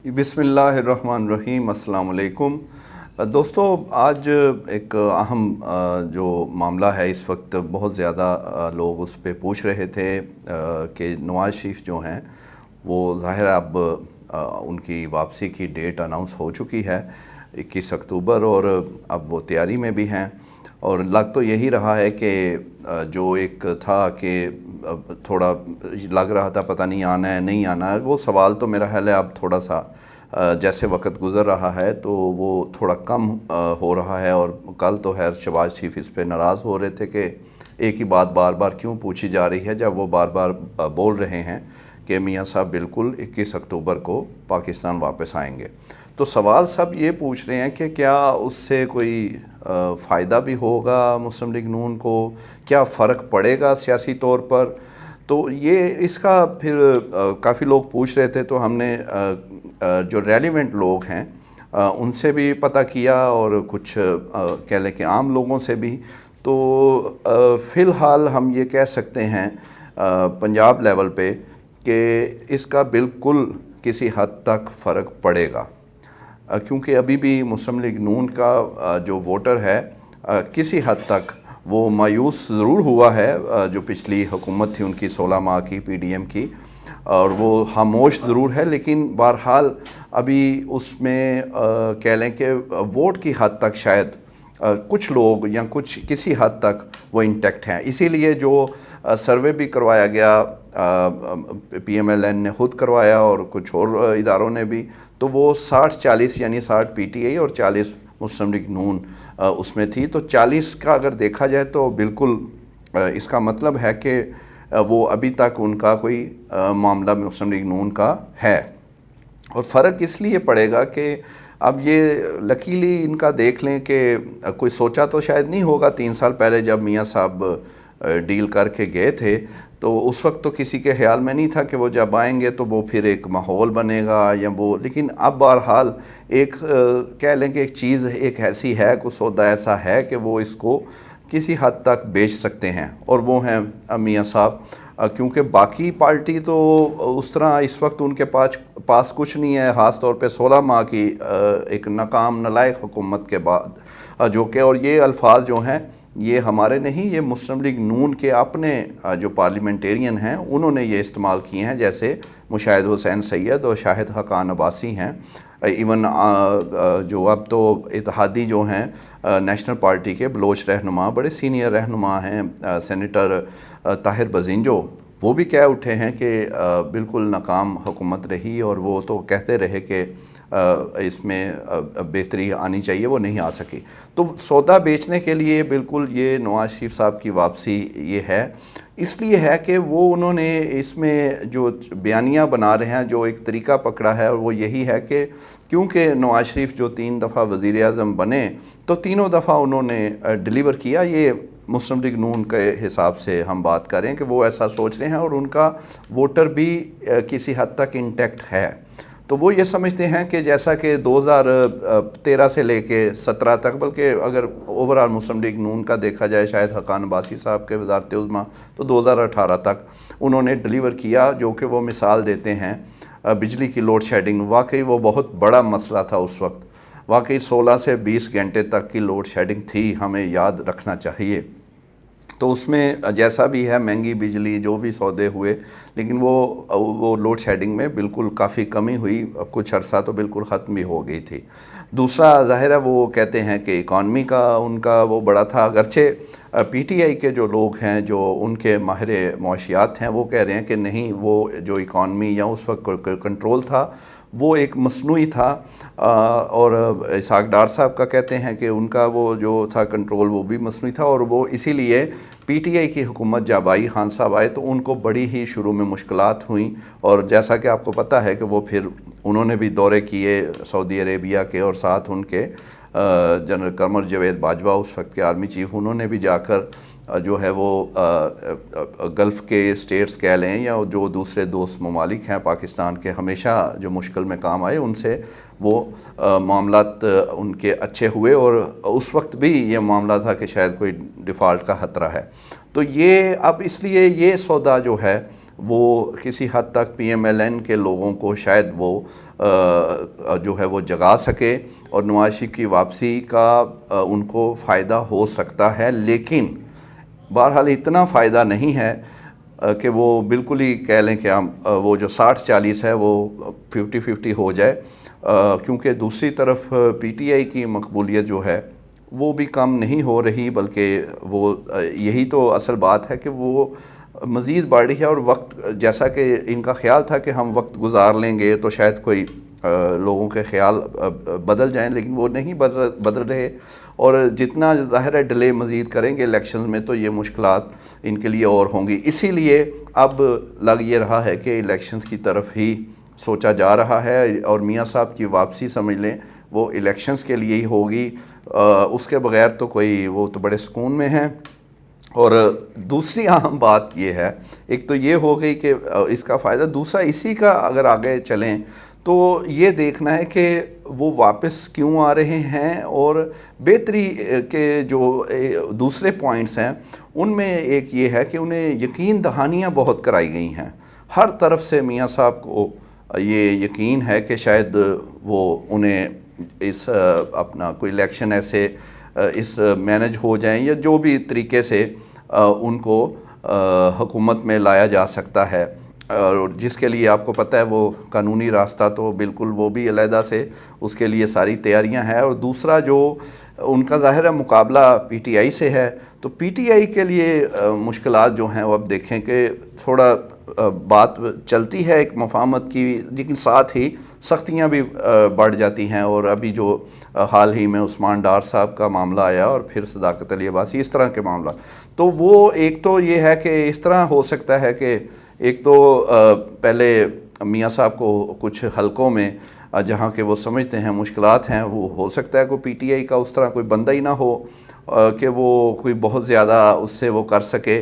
بسم اللہ الرحمن الرحیم۔ السلام علیکم دوستو، آج ایک اہم جو معاملہ ہے اس وقت بہت زیادہ لوگ اس پہ پوچھ رہے تھے کہ نواز شریف جو ہیں وہ ظاہر اب ان کی واپسی کی ڈیٹ اناؤنس ہو چکی ہے 21 اکتوبر، اور اب وہ تیاری میں بھی ہیں، اور لگ تو یہی رہا ہے کہ جو ایک تھا کہ تھوڑا لگ رہا تھا پتہ نہیں آنا ہے نہیں آنا ہے، وہ سوال تو میرا خیال ہے اب تھوڑا سا جیسے وقت گزر رہا ہے تو وہ تھوڑا کم ہو رہا ہے۔ اور کل تو خیر شہباز شریف اس پہ ناراض ہو رہے تھے کہ ایک ہی بات بار بار کیوں پوچھی جا رہی ہے، جب وہ بار بار بول رہے ہیں کہ میاں صاحب بالکل 21 اکتوبر کو پاکستان واپس آئیں گے۔ تو سوال سب یہ پوچھ رہے ہیں کہ کیا اس سے کوئی فائدہ بھی ہوگا مسلم لیگ نون کو، کیا فرق پڑے گا سیاسی طور پر؟ تو یہ اس کا پھر کافی لوگ پوچھ رہے تھے، تو ہم نے جو ریلیونٹ لوگ ہیں ان سے بھی پتہ کیا اور کچھ کہہ لیں کہ عام لوگوں سے بھی۔ تو فی الحال ہم یہ کہہ سکتے ہیں پنجاب لیول پہ کہ اس کا بالکل کسی حد تک فرق پڑے گا، کیونکہ ابھی بھی مسلم لیگ نون کا جو ووٹر ہے کسی حد تک وہ مایوس ضرور ہوا ہے، جو پچھلی حکومت تھی ان کی 16 ماہ کی پی ڈی ایم کی، اور وہ خاموش ضرور ہے، لیکن بہرحال ابھی اس میں کہہ لیں کہ ووٹ کی حد تک شاید کچھ لوگ یا کسی حد تک وہ انٹیکٹ ہیں۔ اسی لیے جو سروے بھی کروایا گیا، پی ایم ایل این نے خود کروایا اور کچھ اور اداروں نے بھی، تو وہ 60-40 یعنی 60 پی ٹی آئی اور 40 مسلم لیگ نون اس میں تھی۔ تو 40 کا اگر دیکھا جائے تو بالکل اس کا مطلب ہے کہ وہ ابھی تک ان کا کوئی معاملہ مسلم لیگ نون کا ہے۔ اور فرق اس لیے پڑے گا کہ اب یہ لکیلی ان کا دیکھ لیں کہ کوئی سوچا تو شاید نہیں ہوگا 3 سال پہلے جب میاں صاحب ڈیل کر کے گئے تھے، تو اس وقت تو کسی کے خیال میں نہیں تھا کہ وہ جب آئیں گے تو وہ پھر ایک ماحول بنے گا یا وہ، لیکن اب بہرحال ایک کہہ لیں کہ ایک چیز ایک ایسی ہے، کوئی سودا ایسا ہے کہ وہ اس کو کسی حد تک بیچ سکتے ہیں، اور وہ ہیں میاں صاحب، کیونکہ باقی پارٹی تو اس طرح اس وقت ان کے پاس کچھ نہیں ہے، خاص طور پہ 16 ماہ کی ایک ناکام نالائق حکومت کے بعد، جو کہ اور یہ الفاظ جو ہیں یہ ہمارے نہیں، یہ مسلم لیگ نون کے اپنے جو پارلیمنٹیرین ہیں انہوں نے یہ استعمال کیے ہیں، جیسے مشاہد حسین سید اور شاہد حقان عباسی ہیں، ایون جو اب تو اتحادی جو ہیں نیشنل پارٹی کے بلوچ رہنما، بڑے سینئر رہنما ہیں، سینیٹر طاہر بزنجو، وہ بھی کہہ اٹھے ہیں کہ بالکل ناکام حکومت رہی، اور وہ تو کہتے رہے کہ اس میں بہتری آنی چاہیے، وہ نہیں آ سکی۔ تو سودا بیچنے کے لیے بالکل یہ نواز شریف صاحب کی واپسی یہ ہے، اس لیے ہے کہ وہ انہوں نے اس میں جو بیانیہ بنا رہے ہیں، جو ایک طریقہ پکڑا ہے، وہ یہی ہے کہ کیونکہ نواز شریف جو 3 دفعہ وزیر اعظم بنے تو تینوں دفعہ انہوں نے ڈیلیور کیا۔ یہ مسلم لیگ نون کے حساب سے ہم بات کریں کہ وہ ایسا سوچ رہے ہیں، اور ان کا ووٹر بھی کسی حد تک انٹیکٹ ہے۔ تو وہ یہ سمجھتے ہیں کہ جیسا کہ 2013 سے لے کے 17 تک، بلکہ اگر اوورآل مسلم لیگ نون کا دیکھا جائے شاید حقان عباسی صاحب کے وزارت عظمیٰ، تو 2018 تک انہوں نے ڈیلیور کیا، جو کہ وہ مثال دیتے ہیں بجلی کی لوڈ شیڈنگ۔ واقعی وہ بہت بڑا مسئلہ تھا اس وقت، واقعی 16 سے 20 گھنٹے تک کی لوڈ شیڈنگ تھی، ہمیں یاد رکھنا چاہیے۔ تو اس میں جیسا بھی ہے مہنگی بجلی جو بھی سودے ہوئے، لیکن وہ لوڈ شیڈنگ میں بالکل کافی کمی ہوئی، کچھ عرصہ تو بالکل ختم بھی ہو گئی تھی۔ دوسرا ظاہر ہے وہ کہتے ہیں کہ اکانومی کا ان کا وہ بڑا تھا، اگرچہ پی ٹی آئی کے جو لوگ ہیں جو ان کے ماہر معاشیات ہیں وہ کہہ رہے ہیں کہ نہیں، وہ جو اکانومی یا اس وقت کنٹرول تھا وہ ایک مصنوعی تھا، اور اسحاق ڈار صاحب کا کہتے ہیں کہ ان کا وہ جو تھا کنٹرول وہ بھی مصنوعی تھا، اور وہ اسی لیے پی ٹی آئی کی حکومت جب آئی، خان صاحب آئے تو ان کو بڑی ہی شروع میں مشکلات ہوئیں، اور جیسا کہ آپ کو پتہ ہے کہ وہ پھر انہوں نے بھی دورے کیے سعودی عربیہ کے، اور ساتھ ان کے جنرل قمر جاوید باجوہ اس وقت کے آرمی چیف، انہوں نے بھی جا کر جو ہے وہ گلف کے اسٹیٹس کہہ لیں یا جو دوسرے دوست ممالک ہیں پاکستان کے، ہمیشہ جو مشکل میں کام آئے ان سے وہ معاملات ان کے اچھے ہوئے، اور اس وقت بھی یہ معاملہ تھا کہ شاید کوئی ڈیفالٹ کا خطرہ ہے۔ تو یہ اب اس لیے یہ سودا جو ہے وہ کسی حد تک پی ایم ایل این کے لوگوں کو شاید وہ جو ہے وہ جگا سکے اور نواز شریف کی واپسی کا ان کو فائدہ ہو سکتا ہے، لیکن بہرحال اتنا فائدہ نہیں ہے کہ وہ بالکل ہی کہہ لیں کہ ہم وہ جو 60-40 ہے وہ 50-50 ہو جائے، کیونکہ دوسری طرف پی ٹی آئی کی مقبولیت جو ہے وہ بھی کم نہیں ہو رہی، بلکہ وہ یہی تو اصل بات ہے کہ وہ مزید بڑھ رہی ہے، اور وقت جیسا کہ ان کا خیال تھا کہ ہم وقت گزار لیں گے تو شاید کوئی لوگوں کے خیال بدل جائیں، لیکن وہ نہیں بدل رہے، اور جتنا ظاہر ہے ڈیلے مزید کریں گے الیکشنز میں تو یہ مشکلات ان کے لیے اور ہوں گی۔ اسی لیے اب لگ یہ رہا ہے کہ الیکشنز کی طرف ہی سوچا جا رہا ہے، اور میاں صاحب کی واپسی سمجھ لیں وہ الیکشنز کے لیے ہی ہوگی، اس کے بغیر تو کوئی، وہ تو بڑے سکون میں ہیں۔ اور دوسری اہم بات یہ ہے، ایک تو یہ ہو گئی کہ اس کا فائدہ، دوسرا اسی کا اگر آگے چلیں تو یہ دیکھنا ہے کہ وہ واپس کیوں آ رہے ہیں، اور بہتری کے جو دوسرے پوائنٹس ہیں ان میں ایک یہ ہے کہ انہیں یقین دہانیاں بہت کرائی گئی ہیں، ہر طرف سے میاں صاحب کو یہ یقین ہے کہ شاید وہ انہیں اس اپنا کوئی الیکشن ایسے اس مینج ہو جائیں یا جو بھی طریقے سے ان کو حکومت میں لایا جا سکتا ہے، اور جس کے لیے آپ کو پتہ ہے وہ قانونی راستہ تو بالکل وہ بھی علیحدہ سے اس کے لیے ساری تیاریاں ہیں۔ اور دوسرا جو ان کا ظاہر ہے مقابلہ پی ٹی آئی سے ہے، تو پی ٹی آئی کے لیے مشکلات جو ہیں وہ اب دیکھیں کہ تھوڑا بات چلتی ہے ایک مفاہمت کی، لیکن ساتھ ہی سختیاں بھی بڑھ جاتی ہیں، اور ابھی جو حال ہی میں عثمان ڈار صاحب کا معاملہ آیا اور پھر صداقت علی عباسی، اس طرح کے معاملہ، تو وہ ایک تو یہ ہے کہ اس طرح ہو سکتا ہے کہ ایک تو پہلے میاں صاحب کو کچھ حلقوں میں جہاں کہ وہ سمجھتے ہیں مشکلات ہیں، وہ ہو سکتا ہے کوئی پی ٹی آئی کا اس طرح کوئی بندہ ہی نہ ہو کہ وہ کوئی بہت زیادہ اس سے وہ کر سکے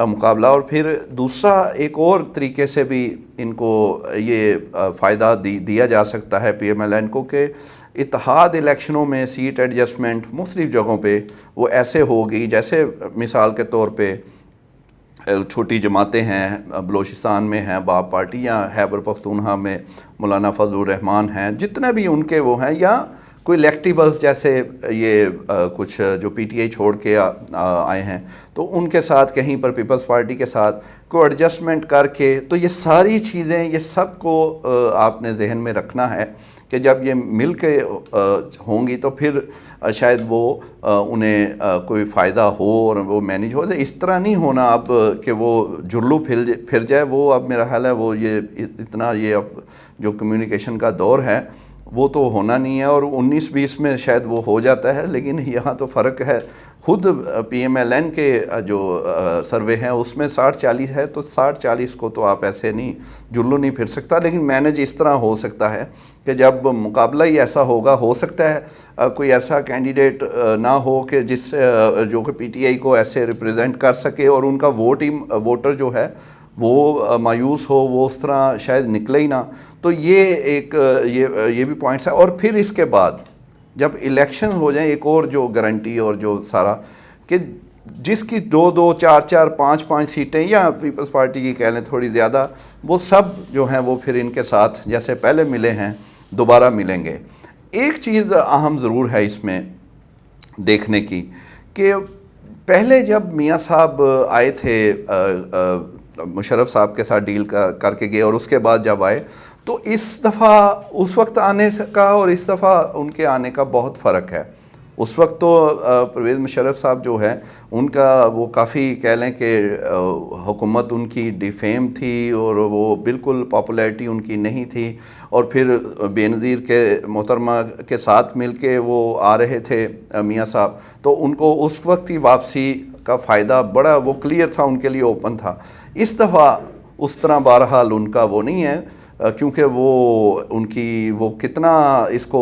مقابلہ، اور پھر دوسرا ایک اور طریقے سے بھی ان کو یہ فائدہ دیا جا سکتا ہے پی ایم ایل این کو کہ اتحاد الیکشنوں میں سیٹ ایڈجسٹمنٹ مختلف جگہوں پہ وہ ایسے ہوگی، جیسے مثال کے طور پہ چھوٹی جماعتیں ہیں، بلوچستان میں ہیں باپ پارٹی، یا خیبر پختونخوا میں مولانا فضل الرحمان ہیں، جتنے بھی ان کے وہ ہیں، یا کوئی الیکٹیبلز جیسے یہ کچھ جو پی ٹی آئی چھوڑ کے آئے ہیں، تو ان کے ساتھ کہیں پر پیپلز پارٹی کے ساتھ کوئی ایڈجسٹمنٹ کر کے، تو یہ ساری چیزیں یہ سب کو آپ نے ذہن میں رکھنا ہے کہ جب یہ مل کے ہوں گی تو پھر شاید وہ انہیں کوئی فائدہ ہو اور وہ مینیج ہو۔ اس طرح نہیں ہونا اب کہ وہ جرلو پھر جائے، وہ اب میرا خیال ہے وہ یہ اتنا یہ اب جو کمیونیکیشن کا دور ہے وہ تو ہونا نہیں ہے، اور 19-20 میں شاید وہ ہو جاتا ہے، لیکن یہاں تو فرق ہے، خود پی ایم ایل این کے جو سروے ہیں اس میں 60-40 ہے، تو 60-40 کو تو آپ ایسے نہیں جلو نہیں پھر سکتا، لیکن مینج اس طرح ہو سکتا ہے کہ جب مقابلہ ہی ایسا ہوگا، ہو سکتا ہے کوئی ایسا کینڈیڈیٹ نہ ہو کہ جس جو کہ پی ٹی آئی کو ایسے ریپریزنٹ کر سکے، اور ان کا ووٹر جو ہے وہ مایوس ہو، وہ اس طرح شاید نکلے ہی نہ، تو یہ ایک یہ بھی پوائنٹس ہے۔ اور پھر اس کے بعد جب الیکشن ہو جائیں، ایک اور جو گارنٹی اور جو سارا کہ جس کی 2-2 4-4 5-5 سیٹیں یا پیپلز پارٹی کی کہہ لیں تھوڑی زیادہ، وہ سب جو ہیں وہ پھر ان کے ساتھ جیسے پہلے ملے ہیں دوبارہ ملیں گے۔ ایک چیز اہم ضرور ہے اس میں دیکھنے کی کہ پہلے جب میاں صاحب آئے تھے مشرف صاحب کے ساتھ ڈیل کر کے گئے، اور اس کے بعد جب آئے تو اس دفعہ اس وقت آنے کا اور اس دفعہ ان کے آنے کا بہت فرق ہے۔ اس وقت تو پرویز مشرف صاحب جو ہے ان کا وہ کافی کہہ لیں کہ حکومت ان کی ڈیفیم تھی، اور وہ بالکل پاپولیرٹی ان کی نہیں تھی، اور پھر بے نظیر کے محترمہ کے ساتھ مل کے وہ آ رہے تھے میاں صاحب، تو ان کو اس وقت ہی واپسی کا فائدہ بڑا وہ کلیئر تھا ان کے لیے، اوپن تھا۔ اس دفعہ اس طرح بہرحال ان کا وہ نہیں ہے، کیونکہ وہ ان کی وہ کتنا اس کو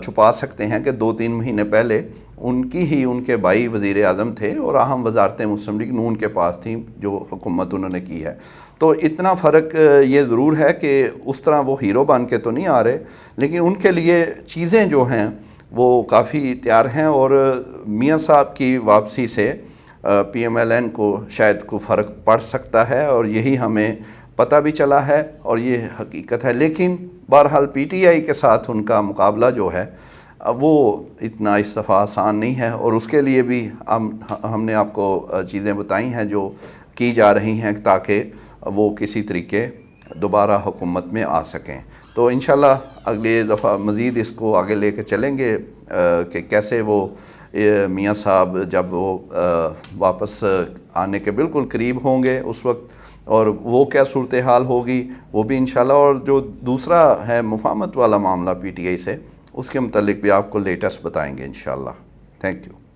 چھپا سکتے ہیں کہ 2-3 مہینے پہلے ان کی ہی ان کے بھائی وزیر اعظم تھے، اور اہم وزارتیں مسلم لیگ نون کے پاس تھیں جو حکومت انہوں نے کی ہے۔ تو اتنا فرق یہ ضرور ہے کہ اس طرح وہ ہیرو بن کے تو نہیں آ رہے، لیکن ان کے لیے چیزیں جو ہیں وہ کافی تیار ہیں، اور میاں صاحب کی واپسی سے پی ایم ایل این کو شاید کو فرق پڑ سکتا ہے، اور یہی ہمیں پتہ بھی چلا ہے اور یہ حقیقت ہے، لیکن بہرحال پی ٹی آئی کے ساتھ ان کا مقابلہ جو ہے وہ اتنا اس دفعہ آسان نہیں ہے، اور اس کے لیے بھی ہم نے آپ کو چیزیں بتائی ہیں جو کی جا رہی ہیں تاکہ وہ کسی طریقے دوبارہ حکومت میں آ سکیں۔ تو انشاءاللہ اگلی دفعہ مزید اس کو آگے لے کے چلیں گے کہ کیسے وہ میاں صاحب جب وہ واپس آنے کے بالکل قریب ہوں گے اس وقت، اور وہ کیا صورتحال ہوگی وہ بھی انشاءاللہ، اور جو دوسرا ہے مفاہمت والا معاملہ پی ٹی آئی سے، اس کے متعلق بھی آپ کو لیٹسٹ بتائیں گے انشاءاللہ۔ Thank you.